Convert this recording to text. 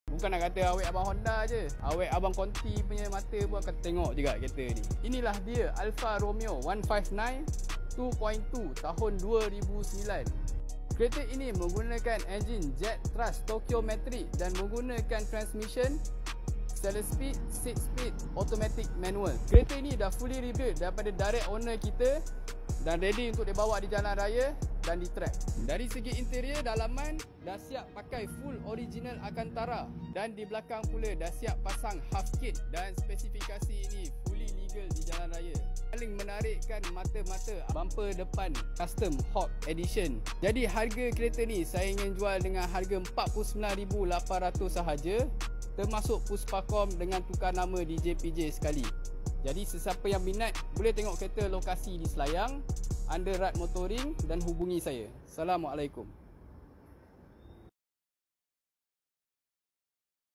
Bukan nak kata awet abang Honda je, awet abang Conti punya mata pun akan tengok juga kereta ni. Inilah dia Alfa Romeo 159 2.2 tahun 2009. Kereta ini menggunakan enjin jet thrust Tokyo Matrix dan menggunakan transmission 7-speed, 6-speed automatic manual. Kereta ini dah fully rebuilt daripada direct owner kita dan ready untuk dibawa di jalan raya dan di track. Dari segi interior, dalaman dah siap pakai full original Alcantara dan di belakang pula dah siap pasang half kit dan spesifikasi ini fully legal di jalan raya. Paling menarikkan mata-mata bumper depan custom Hawk Edition. Jadi harga kereta ni saya ingin jual dengan harga 49,800 sahaja, termasuk Puspakom dengan tukar nama di JPJ sekali. Jadi sesiapa yang minat boleh tengok kereta lokasi di Selayang, under Rad Motoring dan hubungi saya. Assalamualaikum.